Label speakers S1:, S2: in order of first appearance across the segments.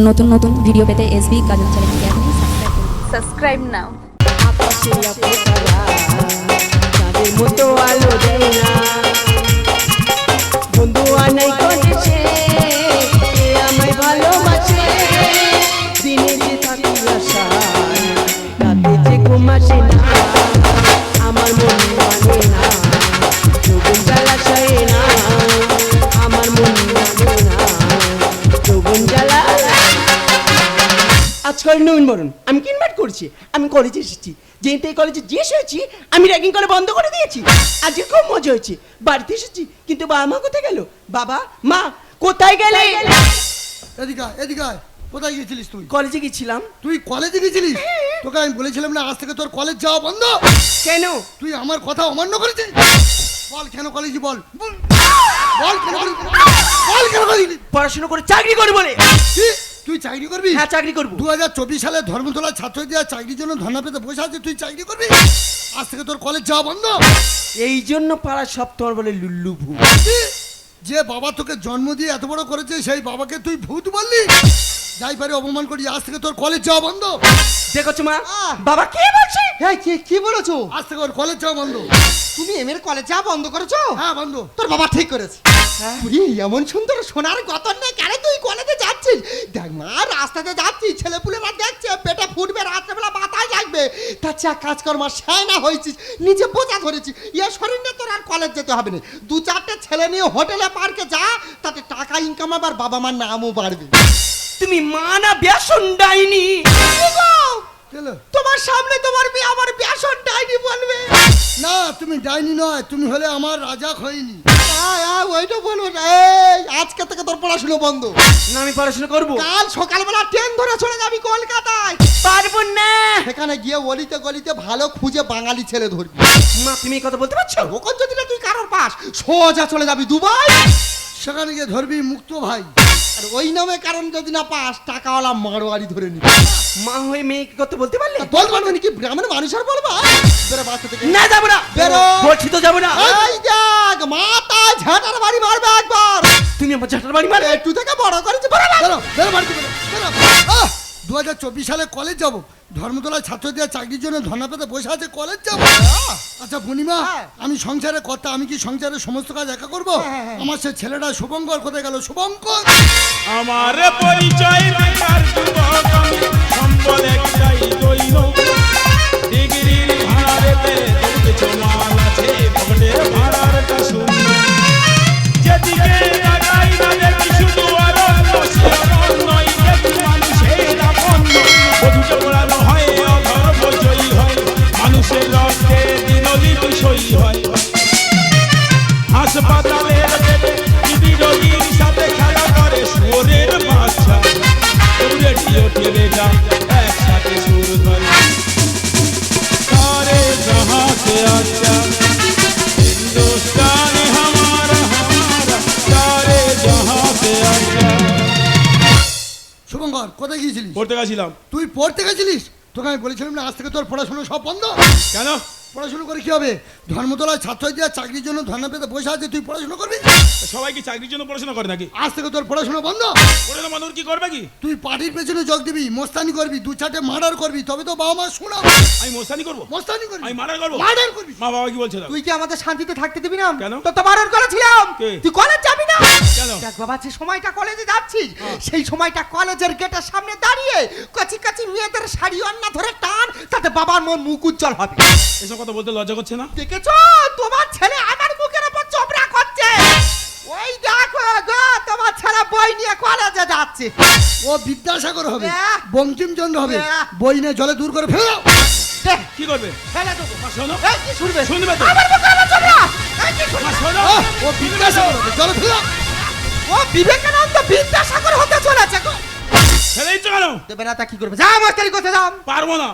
S1: নতুন নতুন ভিডিও পেতে এসবি কাজল চ্যানেলকে আপনি
S2: সাবস্ক্রাইব নাও।
S3: মতো আলো দেয় না বন্ধু আনাই করেছে আমায় ভালোবাসে দিনে যে থাকি আশা রাতে যে ঘুম আসে না আমার মন মানে না যৌবন জ্বালা সয়ে না আমার মন মানে না যৌবন জ্বালা। আজকাল নবীন বরণ আমি কি ইনভাইট করছি, আমি কলেজে এসেছি, যেহেতু এই কলেজে যে এসেছি আমি র্যাগিং করে বন্ধ করে দিয়েছি। আজকে খুব মজা হয়েছে, বাড়িতে এসেছি কিন্তু বাবা মা কোথায় গেল? বাবা মা কোথায় গেলে?
S4: এদিকে এদিকে কোথায় গিয়েছিলিস তুই?
S3: কলেজে গেছিলাম।
S4: তুই কলেজে গেছিলিস? তোকে আমি বলেছিলাম না আজ থেকে তোর কলেজ যাওয়া বন্ধ।
S3: কেন?
S4: তুই আমার কথা অমান্য করেছিস। বল কেন কলেজে, বল বল বল কেন কলেজে, বল কেন কলেজে?
S3: পড়াশোনা করে চাকরি করে বলে।
S4: কি তুই চাকরি করবি?
S3: হ্যাঁ চাকরি করবো।
S4: 2024 সালে ধর্মতলা ছাত্রদের চাকরির জন্য ধর্ণা পেতে বসে আছে, তুই চাকরি করবি? আজ থেকে তোর কলেজ যাওয়া বন্ধ।
S3: এই জন্য পাড়ার সব তোমার বলে লুল্লু ভূত।
S4: কি? যে বাবা তোকে জন্ম দিয়ে এত বড় করেছে সেই বাবাকে তুই ভূত বললি? যাই পারে অপমান করি, আজ থেকে তোর কলেজ যাওয়া বন্ধ।
S3: দেখছো মা বাবা কে বলছে?
S5: হ্যাঁ কি বলেছো?
S4: আজ থেকে ওর কলেজ যাওয়া বন্ধ।
S5: তুমি এমএর কলেজ যাওয়া বন্ধ করেছো?
S4: হ্যাঁ বন্ধ।
S5: তোর বাবা ঠিক করেছে। তুই এমন সুন্দর সোনার গতন নেই কেন তুই কলেজে যাচ্ছিস? দেখ মা রাস্তাতে যাচ্ছিস ছেলেপুলেরা দেখছে পেটে ফুটবে রাত্রেবেলা মাথায় লাগবে, তার চা কাজ কর মা সায়না হয়েছিস নিজে বোঝা ধরেছিস এ শরীর নিয়ে তোর আর কলেজ যেতে হবে না। 2-4টে ছেলে নিয়ে হোটেলে পার্কে যা, তাতে টাকা ইনকাম আবার বাবা মার নামও বাড়বে।
S3: তুমি মা না বেসন ডাইনি?
S5: তোমার সামনে তোমার মেয়ে আমার বেসন ডাইনি বলবে?
S4: না তুমি ডাইনি নয়, তুমি হলে আমার রাজা খইনি।
S5: ওইটা বলবো না। এই আজকে থেকে তোর পড়াশোনা বন্ধ।
S3: না আমি পড়াশোনা করবো।
S5: কাল সকালবেলা ট্রেন ধরে চলে যাবি কলকাতায়।
S3: পারবো না।
S5: সেখানে গিয়ে অলিতে গলিতে ভালো খুঁজে বাঙালি ছেলে ধরবি।
S3: মা তুমি এই কথা বলতে পারছো?
S5: ওখান যদি না তুই কারোর পাস সোজা চলে যাবি দুবাই।
S4: সেখানে গিয়ে ধরবি মুক্ত ভাই।
S5: আর ওই নামে কারণ যদি না পাস টাকাওয়ালা মারোয়ারি ধরে নিবি।
S3: মা হয়ে মেয়েকে কথা বলতে পারলে?
S5: বলবো না কি গ্রামের মানুষের বলবা? বেরো বাচ্চা থেকে।
S3: না যাবো না।
S5: বেরো।
S3: বলছি তো যাবো না।
S5: এই দেখ মাথায় ঝাঁটার বাড়ি মারবে একবার।
S3: তুমি আমার ঝাঁটার বাড়ি মারবে?
S5: একটু থেকে বড় করেছে বড় না।
S4: বেরো বেরো বাড়িতে বেরো বেরো। 2024 সালে কলেজ যাব, ধর্মতলায় ছাত্রদের চাকরির জন্য ধর্ণা পেতে বসে আছে, কলেজ যাব। আচ্ছা পূর্ণিমা আমি সংসারের কর্তা, আমি কি সংসারের সমস্ত কাজ একা করব? আমার সে ছেলেটা শুভঙ্কর কোথায় গেল? শুভঙ্কর
S6: আমার পরিচয় বেকার যুবক আমি, সম্বল একটাই দৈন ডিগ্রির ভাড়াতে দেখছো মাল আছে পকেটের ভাড়ারটা শূন্য, যেদিকে তাকাই না দেখি শুধু আনন্দ, সে এমন নয় দেখি মানুষের আপন্ন, বধূ চোরানো হয় অধর্ম জয়ী হয়, মানুষের রক্তে দিনলিপি সই হয়, হাসপাতালের বেডে রোগীর সাথে খেলা করে সুরের বাচ্চা, রেডিও টেলিভিশন একসাথে সুর ধরে, सारे जहां से अच्छा हिंदुस्तान हमारा हमारा, सारे जहां से अच्छा।
S4: শুভঙ্কর কোথায় গিয়েছিলিস?
S6: পড়তে গেছিলাম।
S4: তুই পড়তে গেছিলিস? তোকে আমি বলেছিলাম না আজ থেকে তোর পড়াশোনা সব বন্ধ।
S6: কেন?
S4: পড়াশোনা করে কি হবে? ধর্মতলায় ছাত্রদের চাকরির জন্য ধর্ণা পেতে বসে আছে, তুই পড়াশোনা করবি?
S6: সবাই কি চাকরির জন্য পড়াশোনা করে নাকি?
S4: আজ থেকে তোর পড়াশোনা বন্ধ।
S6: করে না মানুষ কি করবে কি?
S4: তুই পার্টির পেছনে যোগ দিবি, মোস্তানি করবি, 2-4টে মার্ডার করবি, তবে তো বাবা মা শোনাবে।
S6: আমি মোস্তানি করবো?
S4: মোস্তানি করবি,
S6: আমি মার্ডার করবো?
S4: মার্ডার করবি।
S6: মা বাবা কি বলছে?
S5: তুই কি আমাদের শান্তিতে থাকতে দিবি না?
S6: কেন?
S5: তো তো বারণ করেছিলাম
S6: কে?
S5: তুই কলেজ যাবি না।
S6: কেন?
S5: দেখ বাবা যে সময়টা কলেজে যাচ্ছিস সেই সময়টা কলেজের গেটের সামনে দাঁড়িয়ে কাচি কাচি মেয়েদের শাড়ি অন্না ধরে টান, তাতে বাবার মন মুখ উজ্জ্বল হবে।
S6: এসব কথা বলতে লজ্জা করছে না?
S5: দেখেছো তোমার ছেলে আমার মুখের উপর চোপড়া করছে। ওই দেখো গো তোমার ছেলে বই নিয়ে কলেজে যাচ্ছে।
S4: ও বিদ্যাসাগর হবে,
S5: হ্যাঁ।
S4: বঙ্কিমচন্দ্র হবে,
S5: হ্যাঁ।
S4: বই নিয়ে জলে দূর করে ফেলো।
S5: দেখ,
S6: কি করবে?
S5: ফেলে দেবো।
S6: মা শোনো,
S5: এই কি শুনবে?
S6: শুনবে তো?
S5: আমার মুখের উপর চোপড়া। এই কি শুনবে?
S6: মা শোনো,
S4: ও বিদ্যাসাগর হবে, জলে ফেলো।
S5: ও বিবেকানন্দ বিদ্যাসাগর হতে চলেছে গো।
S6: ফেলে দিচ্ছ কেন?
S5: দেবে না তা কি করবে? যা মাস্টারি করতে যাও।
S6: পারবো না।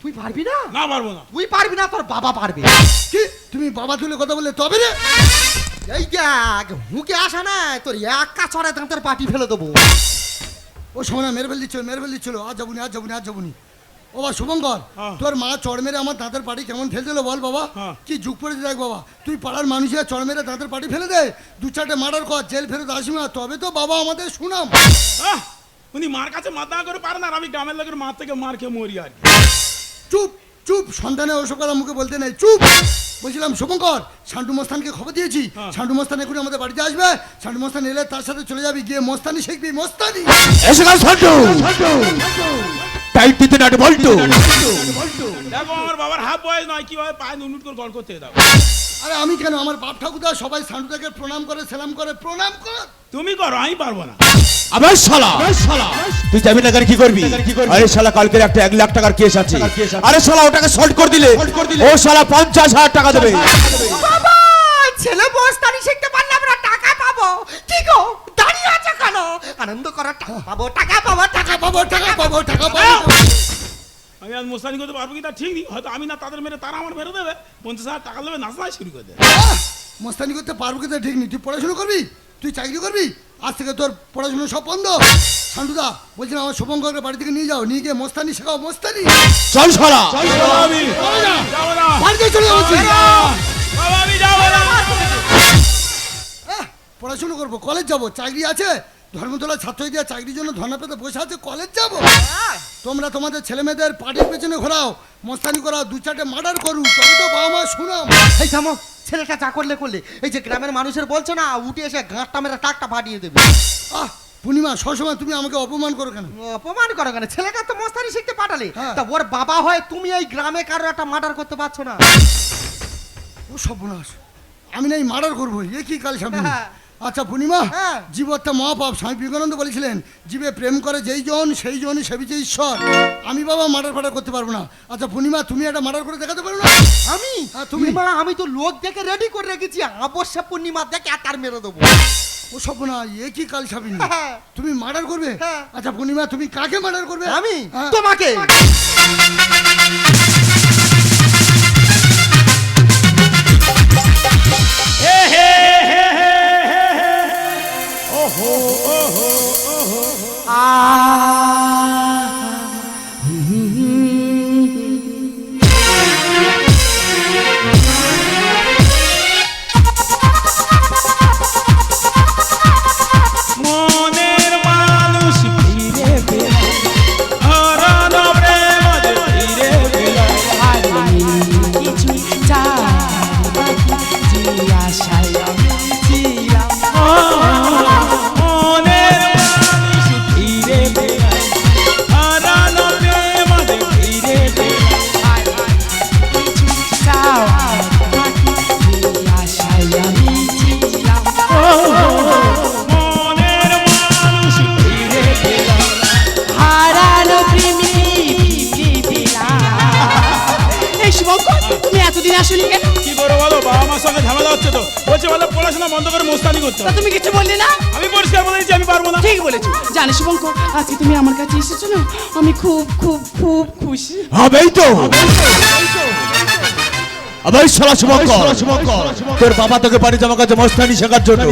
S5: তুই পারবি না?
S6: না পারবো না।
S5: তুই পারবি না, তোর বাবা পারবে।
S4: কি তুমি বাবা তুলে কথা বললে তবে রে?
S5: এই দেখ মুখে আসা না তোর একা চড়ে দাঁতের পাটি ফেলে দেবো।
S4: ও সোনা মেরে ফেল দিচ্ছিল, মেরে ফেল দিচ্ছিল, আজ যাবনি আজ যাবনি আজ যাবনি। ও বা শুভঙ্কর, তোর মা চড় মেরে আমার দাঁতের পাটি কেমন ফেল দিল বল বাবা? কি যুগ পড়েছে দেখ বাবা, তুই পাড়ার মানুষের চড় মেরে দাঁতের পাটি ফেলে দে, 2-4টে মার্ডার কর, জেল ফেরত আসবি না, তবে তো বাবা আমাদের সুনাম।
S6: উনি মার কাছে মাথা করে পারেন আর আমি গ্রামের লোকের মার থেকে মার খেয়ে মরি আর কি।
S4: চুপ চুপ, সন্তানে ওসব কথা মুখে বলতে নেই, চুপ। বলছিলাম শুভঙ্কর, শান্টু মস্তানকে খবর দিয়েছি। শান্টু মস্তান এখন আমাদের বাড়িতে আসবে। শান্টু মস্তান এলে তার সাথে চলে যাবি, গিয়ে মস্তানি শিখবি, মস্তানি।
S7: এসে গেল সন্টু, টাইট দিতে নাটে বল্টু।
S6: দেখো আমার বাবার হাফ বয়স নয়, কিভাবে পায়ে নুনুট করে গল করতে দাও।
S4: আরে আমি কেন, আমার বাপ ঠাকুরদা সবাই শান্টুদাকে প্রণাম করে, সালাম করে, প্রণাম কর।
S6: তুমি করো, আমি পারবো না।
S7: আবার শালা, তুই যাবি না কেন, কি করবি? আরে শালা কালকের একটা 1 লাখ টাকার কেস আছে। আরে শালা ওটাকে শর্ট করে দিলে ও শালা 50,000 টাকা দেবে।
S5: বাবা, ছেলে মস্তানি শিখতে পারলে আমরা টাকা পাবো। কি গো দাঁড়িয়ে আছে কেন? আনন্দ করো, টাকা পাবো, টাকা পাবো, টাকা পাবো, টাকা পাবো, টাকা পাবো।
S6: আমি আজ মোস্তানি করতে পারবো কি তা ঠিক নেই, হয়তো আমি না তাদের মেরে তারা আমার মেরে দেবে, 50,000 টাকা দেবে, নাচনা শুরু করে দেবে।
S4: মস্তানি করতে পারবো কিন্তু ঠিক নেই। তুই পড়াশোনা করবি, তুই চাকরি করবি, আজ থেকে তোর পড়াশোনা সব বন্ধ। শান্টুদা বলছিলাম আমার শুভঙ্করকে বাড়ি থেকে নিয়ে যাও, নিয়ে গিয়ে মস্তানি শেখাও, মস্তানি।
S7: চল শালা,
S6: আমি যাবো না,
S4: বাড়িতে চলে যাবো।
S6: বাবা আমি যাবো না।
S4: পড়াশোনা করবো, কলেজ যাবো, চাকরি আছে। ধর্মতলা ছাত্রীরা চাকরির জন্য ধর্ণা পেতে বসে আছে, কলেজ যাবো। তোমরা তোমাদের ছেলে মেয়েদের পার্টির পেছনে ঘোরাও, মস্তানি করাও, 2-4টে মার্ডার করু, তবে তো বাবা মা শুনাম।
S5: এই থামো, ছেলেটা যা করলে করলে, এই যে গ্রামের মানুষের বলছো না, উঠে এসে গাঁটটা মেরে টাকটা ফাটিয়ে দেবে।
S4: পূর্ণিমা, সবসময় তুমি আমাকে অপমান করো কেন?
S5: অপমান করো কেন? ছেলেটা তো মস্তানি শিখতে পাঠালে,
S4: হ্যাঁ।
S5: তা ওর বাবা হয় তুমি এই গ্রামে কারো একটা মার্ডার করতে পারছো না।
S4: ও সর্বনাশ, আমি নাই মার্ডার করবো, এ কি কাল সামনে।
S5: হ্যাঁ।
S4: আচ্ছা পূর্ণিমা,
S5: হ্যাঁ।
S4: জীব একটা মহাপাপ। স্বামী বিবেকানন্দ বলেছিলেন, জীবে প্রেম করে যেই জন সেই জনই সেবিছে ঈশ্বর। আমি বাবা মার্ডার ফাটার করতে পারবো না। আচ্ছা পূর্ণিমা, তুমি একটা মার্ডার করে দেখাতে পারো না?
S5: আমি
S4: হ্যাঁ, তুমি।
S5: পূর্ণিমা, আমি তো লোক দেখে রেডি করে রেখেছি, অবশ্য পূর্ণিমা দেখে একার মেরে দেবো।
S4: ও সর্বনাশ, এ কি কাল সাবিনি,
S5: হ্যাঁ।
S4: তুমি মার্ডার করবে?
S5: হ্যাঁ।
S4: আচ্ছা পূর্ণিমা, তুমি কাকে মার্ডার করবে?
S5: আমি
S4: হ্যাঁ।
S5: তোমাকে।
S6: মনের মানুষ ফিরে পেল, হারানো প্রেম আজ ফিরে পেল। মনের মানুষ ফিরে পেল, হারানো প্রেম আজ ফিরে পেল। মনের মানুষ ফিরে পেল।
S8: এই শুভঙ্কর, তুমি এতদিন আসোনি কেন?
S6: কি করে বলো, বাবা মার সঙ্গে ঝামেলা হচ্ছে তো, বলছে বলো পড়াশোনা বন্ধ করে মোস্তানি করতে
S8: তা
S6: হবে।
S8: তুমি কিছু বললে না?
S6: আমি পরিষ্কার বলে দিচ্ছি আমি পারবো না।
S8: ঠিক বলেছো। জানো শুভঙ্কর, আজকে তুমি আমার কাছে এসেছো না, আমি খুব খুব খুব খুশি।
S7: হবেই তো। আবার শালা শুভঙ্কর, তোর বাবা তোকে বাড়ি জামা কাছে মস্তানি শেখার জন্য।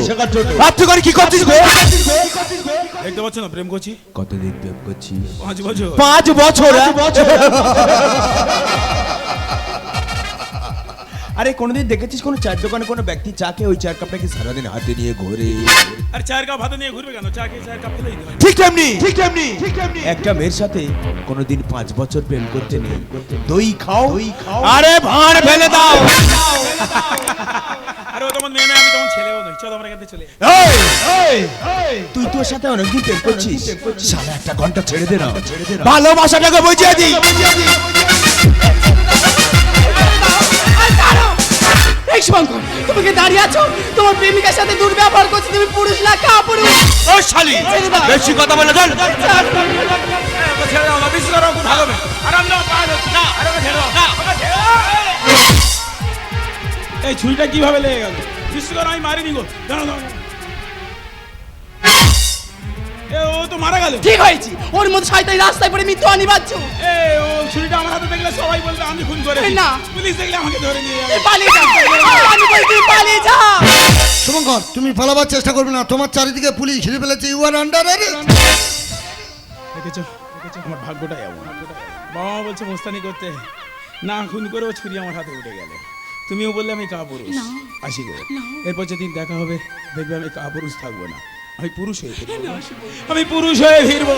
S7: রাত্রি করে কি করছিস বে?
S6: দেখতে পাচ্ছ না প্রেম করছি,
S7: কতদিন প্রেম করছিস?
S6: 5 বছর।
S7: 5 বছর? আরে কোনোদিন দেখেছিস কোনো চায়ের দোকানে কোনো ব্যক্তি চা খেয়ে ওই চায়ের কাপটাকে সারাদিন হাতে নিয়ে ঘোরে?
S6: আর চায়ের কাপ হাতে নিয়ে ঘুরবে কেন? চা খেয়ে চায়ের কাপ ফেলেই দিবে।
S7: ঠিক তেমনি একটা মেয়ের সাথে কোনোদিন 5 বছর প্রেম করতে নেই। দই খাও, আরে ভাঁড় ফেলে দাও।
S6: আরে ও তোমার মেয়ে নয়, আমি তোমার ছেলেও নই। চল আমরা এখান থেকে চলে।
S7: তুই তোর সাথে অনেকদিন প্রেম করছিস, শালা একটা ঘন্টা ছেড়ে দে না, ভালোবাসাটাকে বুঝিয়ে দি।
S8: এই শুভঙ্কর, তুমি কি দাঁড়িয়ে আছো? তোমার প্রেমিকার সাথে দুর্ব্যবহার করছো, তুমি পুরুষ না কাপুরুষ।
S7: ও শালি, বেশি কথা বলে চল।
S6: ওকে ছেড়ে দাও না, বিশ্বাস করো খুব ভালো মেয়ে। আর আমি তোমার পায়ে ধরছি। না, আরে ওকে ছেড়ে দাও। না, ওকে ছেড়ে দাও। এই ছুরিটা কিভাবে লেগে গেল? বিশ্বাস করো আমি মারিনি গো। দাঁড়াও দাঁড়াও। এ ও তো মারা গেল।
S8: ঠিক হয়েছি, ওর মধ্যে শয়তানি রাস্তায় পড়ে মৃত্যু অনিবার্য।
S6: এ ও ছুরিটা আমার হাতে দেখলে সবাই বলবে আমি খুন করেছি।
S8: না।
S6: পুলিশ দেখলে আমাকে ধরে নিয়ে যাবে।
S8: তুই পালিয়ে যা, আমি বলছি পালিয়ে যা।
S4: শুভঙ্কর, তুমি পালাবার চেষ্টা করবে না, তোমার চারিদিকে পুলিশ ঘিরে ফেলেছে, ইউ আর আন্ডার অ্যারেস্ট।
S6: দেখেছো আমার ভাগ্যটাই এমন। বাবা মা বলছে মোস্তানি করতে, না খুন করে ও ছুরি আমার হাতে উঠে গেল। তুমিও বললে আমি কাপুরুষ। আসি গো, এরপর যেদিন দেখা হবে দেখবে আমি কাপুরুষ থাকবো না, আমি পুরুষ হয়ে ফিরবো আমি পুরুষ হয়ে ফিরবো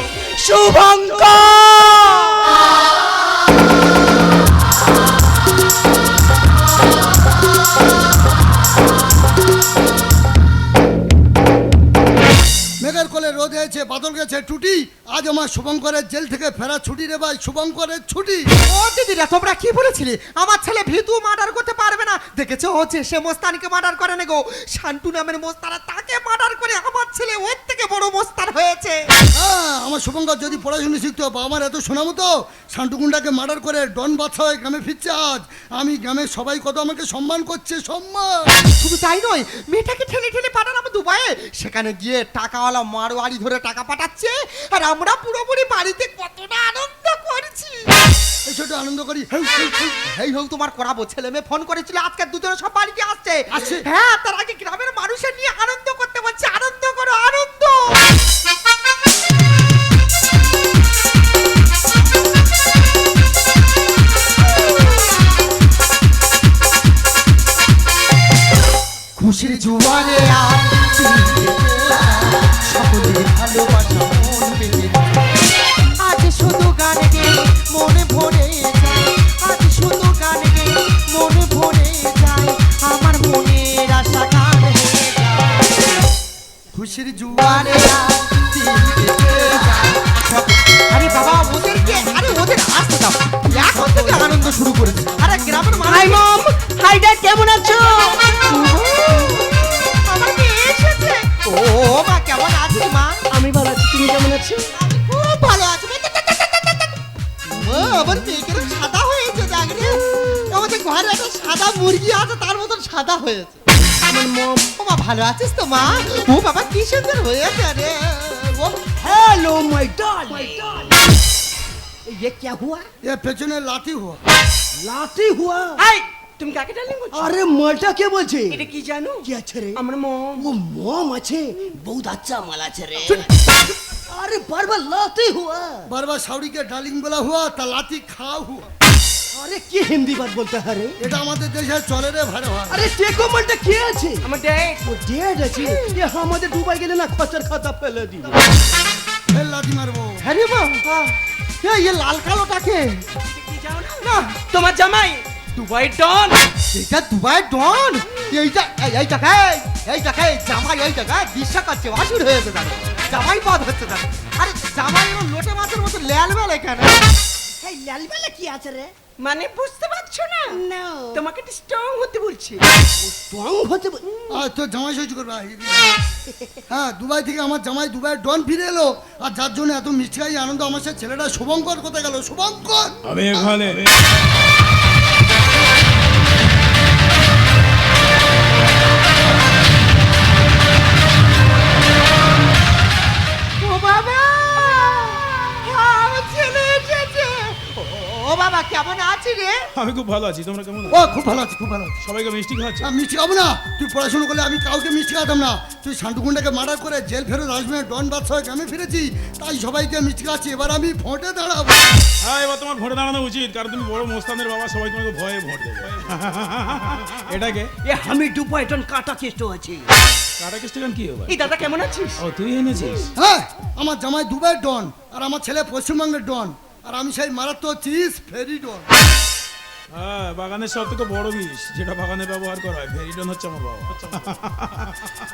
S4: মেঘের কোলে রোদ হয়েছে, বাদল গেছে টুটি। আজ আমার শুভঙ্করের জেল থেকে ফেরা ছুটি রে ভাই, শুভঙ্করের ছুটি।
S5: ও দিদিরা তোমরা কি বলেছিলে আমার ছেলে ভিতু মার্ডার করতে পারবে না? দেখেছো হচ্ছে সে মোস্তানিকে মার্ডার করে না গো, শান্টু নামের মোস্তানা তাকে মার্ডার করে আমার ছেলে ওর থেকে বড় মোস্তান হয়েছে।
S4: হ্যাঁ, আমার শুভঙ্কর যদি পড়াশুনো শিখতো, বাবা আমার এত শোনাবো তো। শান্টুকুন্ডাকে মার্ডার করে ডন বাদশা হয়ে গ্রামে ফিরছে আজ। আমি গ্রামের সবাই কত আমাকে সম্মান করছে, সম্মান।
S5: শুধু তাই নয়, মেয়েটাকে ঠেলে ঠেলে পাঠালাম দুবাইয়ে, সেখানে গিয়ে টাকাওয়ালা মারোয়ারি ধরে টাকা পাঠাচ্ছে, আর আমরা পুরোপুরি বাড়িতে কতটা আনন্দ করছি।
S4: এই ছোট আনন্দ করি।
S5: এই হোক তোমার করাবো, ছেলে মেয়ে ফোন করেছিল আজকে দুজনে সব বাড়িতে আসছে।
S4: আসছে?
S5: হ্যাঁ, তার আগে গ্রামের মানুষের নিয়ে আনন্দ করতে বলছে, আনন্দ করো আনন্দ। খুশির জুয়ারে সকলের ভালোবাসা মন পেতে আজ শুধু গান গে মনে ভরে যায়, আজ শুধু গান গে মনে ভরে যায়, আমার মনের আশা গান হয়ে যায়।
S4: খুশির জুয়ারে
S5: আরে বাবা ওদেরকে, আরে ওদের আসতে দাও, এখন থেকে আনন্দ শুরু করেছে। আরে গ্রামের
S3: হাই মম, হাই ড্যাড, কেমন আছো?
S5: আমার মেয়ে এসেছে। ও মা কেমন আছিস মা?
S3: আমি ভালো আছি, তুমি কেমন আছো?
S5: আমি খুব ভালো আছি। ও আমার মেয়েকে সাদা হয়েছে, দেখ রে আমাদের ঘরে একটা সাদা মুরগি আছে, তার মতন সাদা হয়েছে।
S3: আমার মম।
S5: ও মা ভালো আছিস তো মা? ও বাবা কি সুন্দর হয়েছে রে। ও
S3: हेलो माय डार्लिंग, ये क्या हुआ?
S4: এ পেছনে লাথি হওয়া।
S3: लाती हुआ?
S8: এই তুমি কাকে ডার্লিং বলছো?
S3: আরে মালটা কে বলছে?
S8: এটা কি জানো?
S3: কি আছে রে?
S8: আমার মম।
S3: ও মম আছে, বহুত আচ্ছা মাল আছে রে। আরে বারবার লাতে হুয়া।
S4: বারবার সাউরিকে ডার্লিং বলা হুয়া, তা লাথি খাওয়া হুয়া।
S3: আরে কি হিন্দি বাত বলতে হয় রে?
S4: এটা আমাদের দেশে চলে রে ভাড়া হয়।
S3: আরে টেকো মালটা কে আছে?
S8: আমার ড্যাড।
S3: ও ডেড আছে। এ আমাদের দুবাই গেলে না খচর খাতা ফেলে দি।
S4: ফের লাথি মারবো।
S5: হ্যাঁ রে মা, এই লাল কালোটাকে
S8: কি জানো না? তোমার জামাই দুবাই ডন।
S5: এটা দুবাই ডন। এইটাকে জামাই এই জায়গায় বিশ্বাস করছে, অসুর হয়েছে তার জামাই পদ হচ্ছে তার। আরে জামাই এবার লোটে মাছের মতো ল্যাল বেল এখানে।
S3: এই লালবেলা কি আছে রে?
S8: মানে বুঝতে পারছো না?
S3: না
S8: তোমাকে একটু স্ট্রং হতে বলছি।
S3: স্ট্রং হতে
S4: আর তোর জামাই সহ্য করবে। হ্যাঁ, দুবাই থেকে আমার জামাই দুবাই ডন ফিরে এলো, আর যার জন্য এত মিষ্টি খাই আনন্দ। আমার সে ছেলেটা শুভঙ্কর কোথায় গেল? শুভঙ্কর
S6: আমি এখানে
S5: ও বাবা, আমার ছেলে এসেছে। ও বাবা কেমন আছি রে?
S6: আমি খুব ভালো আছি, তোমরা কেমন
S4: ও
S6: আছো?
S4: খুব ভালো আছে, খুব ভালো আছে।
S6: সবাইকে মিষ্টি খাওয়াচ্ছ?
S4: মিষ্টি খাবো না? তুই পড়াশোনা করলে আমি কাউকে মিষ্টি খাওয়াতাম না। তুই শান্তুকুন্ডাকে মার্ডার করে জেল ফেরত আসবে, ডন বাদশাহ গ্রামে ফিরেছি, তাই সবাইকে মিষ্টি খাচ্ছি। এবার আমি ভোটে দাঁড়াবো।
S6: হ্যাঁ, এবার তোমার ভোটে দাঁড়ানো উচিত, কারণ তুমি বড় মোস্তানের বাবা, সবাই তোমাকে ভয়ে ভোট দেবে। এটাকে
S3: এ আমি দুবাই টন কাটা চেষ্টা আছে।
S6: কাটা কেস্টেগান কি হবে?
S8: এই দাদা কেমন আছিস?
S6: ও তুই এনেছিস?
S4: হ্যাঁ, আমার জামাই দুবাই ডন, আর আমার ছেলে পশ্চিমবঙ্গের ডন, আর আমি সেই মারাত্মক চিজ ফেরি ডন।
S6: হ্যাঁ, বাগানের সব থেকে বড় বিষ যেটা বাগানে ব্যবহার করা হয়, ভেরিডন হচ্ছে আমার বাবা।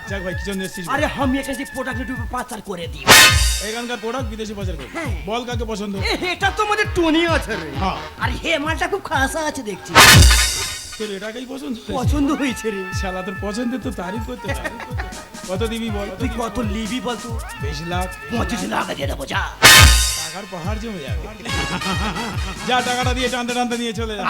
S6: যাক ভাই, কি জন্য এসেছিস?
S3: আরে আমি এখানে প্রোডাক্ট ইউটিউবে পাচার করে দিই।
S6: এখানকার প্রোডাক্ট বিদেশি বাজার করে বল কাকে পছন্দ?
S3: এটা তো আমাদের টনি আছে রে।
S6: হ্যাঁ,
S3: আর হে মালটা খুব খাসা আছে দেখছি।
S6: তোর এটাকেই পছন্দ?
S3: পছন্দ হয়েছে রে।
S6: শালা তোর পছন্দের তো তারিফ করতে হয়। কত দিবি বল?
S3: তুই কত লিবি বলতো?
S6: 20 লাখ।
S3: 25 লাখ দিয়ে দেবো যা।
S6: টাকার পাহাড় জমে যাবে। যা টাকাটা দিয়ে টানতে টানতে নিয়ে চলে যা।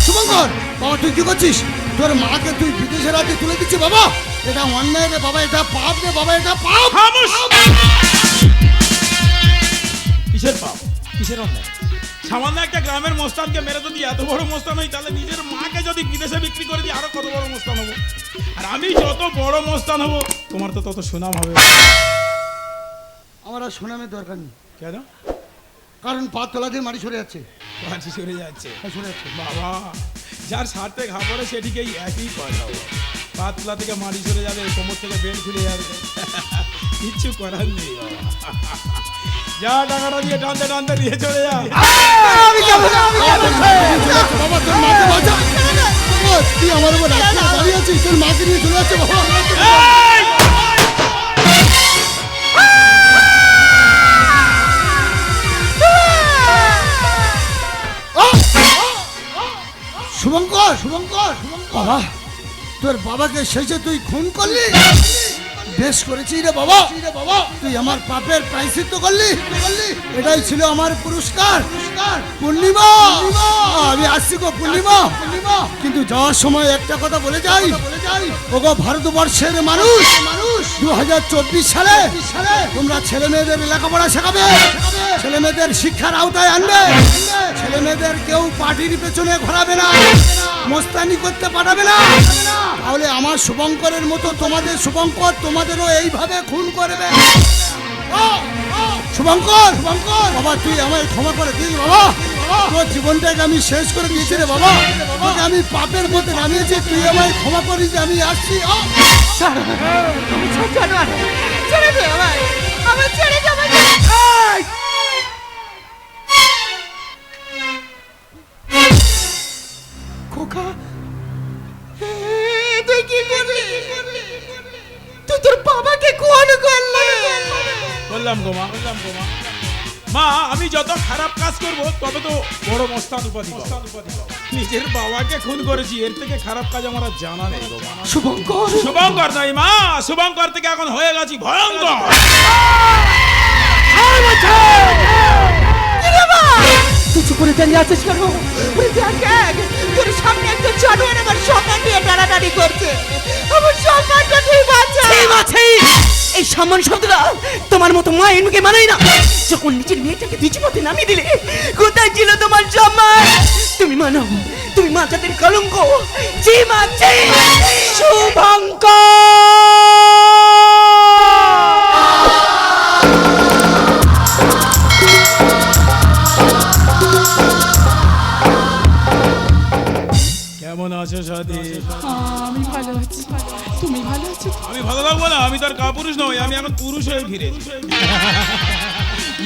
S4: শুভঙ্কর, বাবা তুই কি করছিস? তোর মাকে তুই বিদেশের রাজ্যে তুলে দিচ্ছিস বাবা। এটা অন্যায় রে বাবা, এটা পাপ রে বাবা, এটা পাপ।
S6: খামোশ! কিসের পাপ, কিসের অন্যায়? সামান্য একটা গ্রামের মোস্তানকে মেরে যদি এত বড় মোস্তান হই, তাহলে নিজের মাকে যদি বিদেশে বিক্রি করে দিই আরো কত বড় মোস্তান হবো। আর আমি যত বড় মোস্তান হবো, তোমার তো তত সুনাম হবে।
S4: আমার আর সুনামের দরকার নেই,
S6: কেন?
S4: কারণ পা তোলা দিয়ে মাটি সরে যাচ্ছে।
S6: পাঁচি সরে যাচ্ছে।
S4: সরে যাচ্ছে
S6: বাবা, যার স্বার্থে ঘাপড়ে সেটিকে এই একই কথা। পাতলা থেকে মাটি সরে যাবে, কোমর থেকে বেল খুলে যাবে। কি কিচ্ছু করার নেই বাবা। যা টাকাটা দিয়ে টানতে টানতে নিয়ে চলে যা।
S4: বাবা তোর মাকে বাঁচা। বাবা, তুই আমার উপর রাগ করে দাঁড়িয়ে আছিস, তোর মাকে নিয়ে চলে যাচ্ছে বাবা।
S6: এই!
S4: শুভঙ্কর শুভঙ্কর বাবা, তোর বাবাকে শেষে তুই খুন করলি। বেশ করেছিস রে বাবা, তুই আমার পাপের প্রায়শ্চিত্ত করলি। এটাই ছিল আমার পুরস্কার। পূর্ণিমা, আমি আসছি গো পূর্ণিমা। কিন্তু যাওয়ার সময় একটা কথা বলে যাই, ওগো ভারতবর্ষের মানুষ, 2024 সালে তোমরা ছেলে মেয়েদের লেখাপড়া শেখাবে, ছেলে মেয়েদের শিক্ষার আওতায় আনবে, ছেলে মেয়েদের কেউ পার্টির পেছনে ঘোরাবে না, মস্তানি করতে পাঠাবে না। তাহলে আমার শুভঙ্করের মতো তোমাদের শুভঙ্কর তোমাদেরও এইভাবে খুন করবে। শুভঙ্কর বাবা, তুই আমায় ক্ষমা করে দিস বাবা। তোর জীবনটাকে আমি শেষ করে দিয়েছি রে বাবা, তোকে আমি পাপের মধ্যে নামিয়েছি, তুই আমায় ক্ষমা করিস। আমি আসছি।
S2: ছেড়ে দে আমায়, আমার ছেড়ে দে আমায়।
S3: খোকা, তুই কি করলি? তুই তোর বাবাকে খুন করলি।
S6: বললাম গো মা, মা আমি যত খারাপ কাজ করব তত তো বড় মস্তান উপাধি পাবো। নিজের বাবাকে খুন করেছি, এর থেকে খারাপ কাজ আমার আর জানা নেই গো মা। শুভঙ্কর নয় মা, শুভঙ্কর থেকে এখন হয়ে গেছি ভয়ঙ্কর।
S3: তুই চুপ করে দাঁড়িয়ে আছিস কেন?
S2: তোর সামনে একটা জানোয়ার আমার সম্মান নিয়ে টানাটানি করছে। আমার সম্মানটা তুই বাঁচা।
S3: এই সম্মান শব্দটা তোমার মতো মায়ের মুখে মানাই না। যখন নিজের মেয়েটাকে দ্বিতীয় পথে নামিয়ে দিলে, কোথায় ছিল তোমার সম্মান? তুমি মানো, তুমি মা জাতির কলঙ্ক। জি মা, জি। শুভঙ্কর!
S6: কেমন আছো সাথী?
S8: আমি ভালো আছি, তুমি ভালো আছো?
S6: আমি ভালো লাগবো না, আমি তার কাপুরুষ নই, আমি এখন পুরুষ হয়ে ফিরেছি।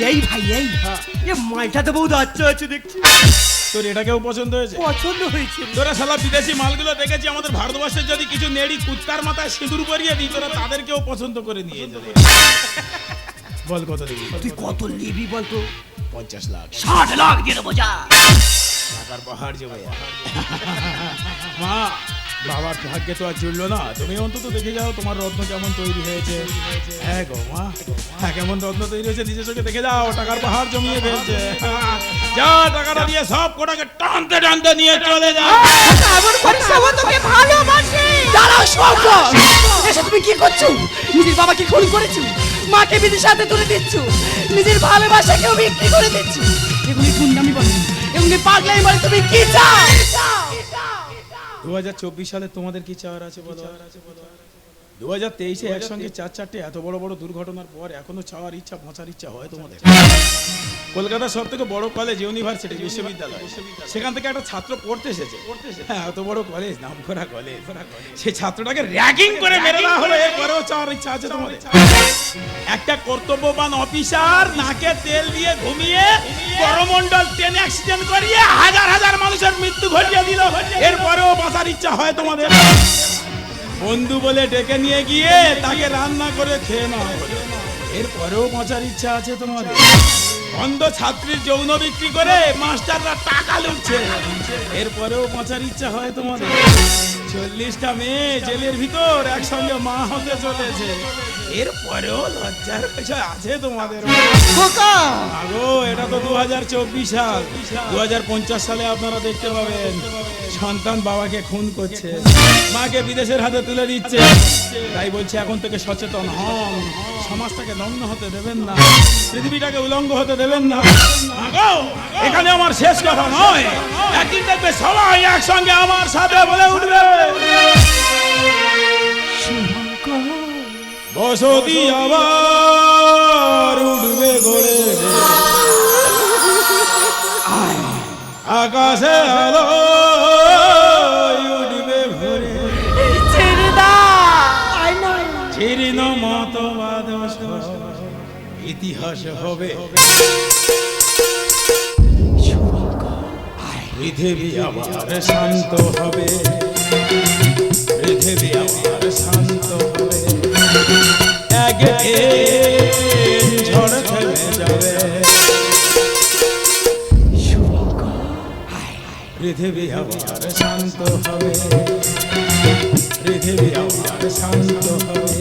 S3: এই ভাই, এই মালটা তো বহুত আচ্ছা আছে দেখছি।
S6: তোর এটাকেও পছন্দ হয়েছে?
S3: পছন্দ হয়েছে।
S6: তোরা শালা বিদেশি মালগুলো দেখেছি, আমাদের ভারতবর্ষের যদি কিছু নেড়ি কুত্তার মাথায় সিঁদুর পরিয়ে দিই, তোরা তাদেরকেও পছন্দ করে নিয়ে যাবে। বল কত দিবি?
S3: তুই কত নিবি বলতো?
S6: 50 লাখ।
S3: 60 লাখ দিয়ে দেবো যা।
S6: টাকার পাহাড় যে ভাইয়া। মা, বাবার ভাগ্যে তো আর জুড়লো না, তুমি অন্তত দেখে যাও তোমার রত্ন কেমন তৈরি হয়েছে। হ্যাঁ গো মা, হ্যাঁ কেমন রত্ন তৈরি হয়েছে নিজের চোখে দেখে যাও। টাকার পাহাড় জমিয়ে ফেলছে। যা টাকাটা দিয়ে সব কোটাকে টানতে টানতে নিয়ে চলে যাও।
S2: এমন করিস না, ও তোকে ভালোবাসে।
S3: দাঁড়াও শুভঙ্কর, এসে তুমি কি করছো? নিজের বাবাকে খুন করেছো, মাকে বিদেশে হাতে তুলে দিচ্ছ, নিজের ভালোবাসাকেও বিক্রি করে দিচ্ছ। এগুলি গুন্ডামি বলে, এগুলি পাগলামি বলে। তুমি কি চাও?
S6: 2024 সালে তোমাদের কি চাওয়ার আছে বলো? 2023-এ একসঙ্গে 4-4টে এত বড় বড় দুর্ঘটনার পর এখনো চাওয়ার ইচ্ছা, বাঁচার ইচ্ছা হয় তোমাদের? কলকাতার সব থেকে বড় কলেজ ইউনিভার্সিটি, বিশ্ববিদ্যালয়, সেখান থেকে একটা ছাত্র পড়তে এসেছে। হ্যাঁ, এত বড় কলেজ, নামকরা কলেজ, সেই ছাত্রটাকে র্যাগিং করে মেরে দেওয়া হলো। এরপরেও চাওয়ার ইচ্ছা আছে তোমাদের? একটা কর্তব্যবান অফিসার নাকে তেল দিয়ে ঘুমিয়ে করমণ্ডল ট্রেনে অ্যাক্সিডেন্ট করিয়ে হাজার হাজার মানুষের মৃত্যু ঘটিয়ে দিল। এরপরেও বাঁচার ইচ্ছা হয় তোমাদের? বন্ধু বলে ডেকে নিয়ে গিয়ে তাকে রান্না করে খেয়ে নেওয়া হলো। এরপরেও বাঁচার ইচ্ছা আছে তোমাদের? অন্ধ ছাত্রীর যৌন বিক্রি করে মাস্টাররা টাকা লুটছে। এরপরেও বাঁচার ইচ্ছা হয় তোমাদের? 40টা মেয়ে জেলের ভিতর একসঙ্গে মা হতে চলেছে। এরপরেও লজ্জার বিষয় আছে তোমাদের? আগো, এটা তো 2024 সাল। 2050 সালে আপনারা দেখতে পাবেন সন্তান বাবাকে খুন করছে, মাকে বিদেশের হাতে তুলে দিচ্ছে। তাই বলছি, এখন থেকে সচেতন হন, সমাজটাকে নগ্ন হতে দেবেন না, পৃথিবীটাকে উলঙ্গ হতে দেবেন না। আগো, এখানে আমার শেষ কথা নয়, একদিন দেখবে সবাই একসঙ্গে আমার সাথে বলে উঠবে, বসতি আবার উঠবে গড়ে, আকাশে আলো উঠবে ভরে, ছিন্ন মতবাদ ইতিহাস হবে। পৃথিবী আবার শান্ত হবে, পৃথিবী আবার শান্ত হবে, একদিন ঝড় থেমে যাবে। পৃথিবী আবার শান্ত হবে, পৃথিবী আবার শান্ত হবে,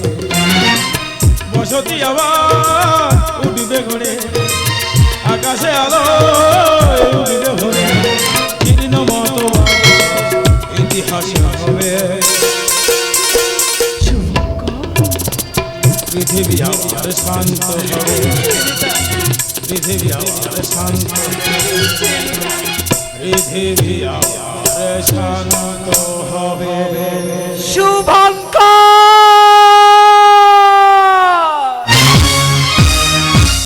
S6: বসতি আবার উঠবে ঘরে, আকাশে আলো উঠবে ভরে, জীর্ণ মতো ইতিহাস হবে। পৃথিবী আবার শান্ত হবে, পৃথিবী আবার শান্ত হবে, পৃথিবী আবার শান্ত হবে।
S2: শুভ